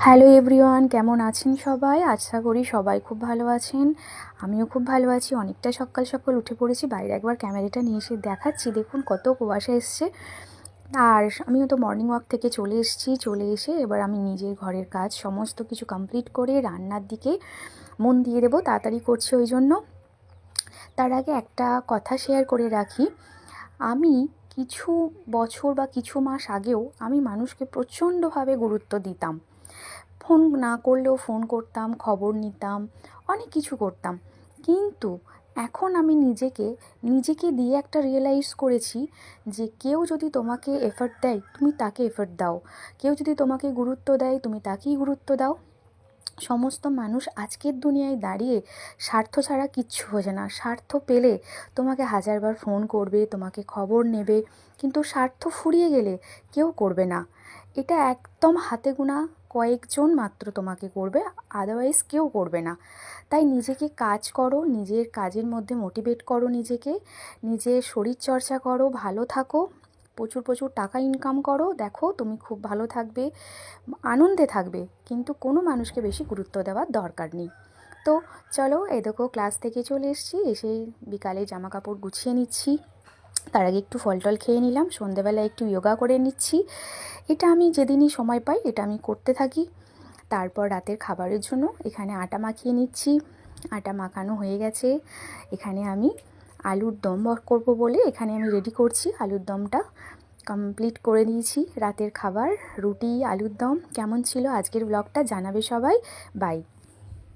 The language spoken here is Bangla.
হ্যালো এভরিওয়ান, কেমন আছেন সবাই? আশা করি সবাই খুব ভালো আছেন। আমিও খুব ভালো আছি। অনেকটা সকাল সকাল উঠে পড়েছি। বাইরে একবার ক্যামেরাটা নিয়ে এসে দেখাচ্ছি, দেখুন কত কুয়াশা এসছে। আর আমিও তো মর্নিং ওয়াক থেকে চলে এসেছি। চলে এসে এবার আমি নিজের ঘরের কাজ সমস্ত কিছু কমপ্লিট করে রান্নার দিকে মন দিয়ে দেবো, তাড়াতাড়ি করছি ওই জন্য। তার আগে একটা কথা শেয়ার করে রাখি, আমি কিছু বছর বা কিছু মাস আগেও আমি মানুষকে প্রচণ্ডভাবে গুরুত্ব দিতাম। ফোন না করলেও ফোন করতাম, খবর নিতাম, অনেক কিছু করতাম। কিন্তু এখন আমি নিজেকে দিয়ে একটা রিয়েলাইজ করেছি যে কেউ যদি তোমাকে এফর্ট দেয় তুমি তাকে এফর্ট দাও, কেউ যদি তোমাকে গুরুত্ব দেয় তুমি তাকেই গুরুত্ব দাও। সমস্ত মানুষ আজকের দুনিয়ায় দাঁড়িয়ে স্বার্থ ছাড়া কিচ্ছু বোঝে না। স্বার্থ পেলে তোমাকে হাজারবার ফোন করবে, তোমাকে খবর নেবে, কিন্তু স্বার্থ ফুরিয়ে গেলে কেউ করবে না। এটা একদম হাতে গোনা কয়েকজন মাত্র তোমাকে করবে, আদারওয়াইজ কেউ করবে না। তাই নিজেকে কাজ করো, নিজের কাজের মধ্যে মোটিভেট করো নিজেকে, নিজের শরীরচর্চা করো, ভালো থাকো, প্রচুর প্রচুর টাকা ইনকাম করো, দেখো তুমি খুব ভালো থাকবে, আনন্দে থাকবে, কিন্তু কোনো মানুষকে বেশি গুরুত্ব দেওয়ার দরকার নেই। তো চলো, এই দেখো ক্লাস থেকে চলে এসেছি, এসে বিকালে জামা কাপড় গুছিয়ে নিচ্ছি। তার আগে একটু ফল টল খেয়ে নিলাম, সন্ধেবেলায় একটু যোগা করে নিচ্ছি। এটা আমি যেদিনই সময় পাই এটা আমি করতে থাকি। তারপর রাতের খাবারের জন্য এখানে আটা মাখিয়ে নিচ্ছি। আটা মাখানো হয়ে গেছে। এখানে আমি আলুর দম করব বলে এখানে আমি রেডি করছি। আলুর দমটা কমপ্লিট করে দিয়েছি। রাতের খাবার রুটি, আলুর দম। কেমন ছিল আজকের ব্লগটা জানাবে সবাই। বাই।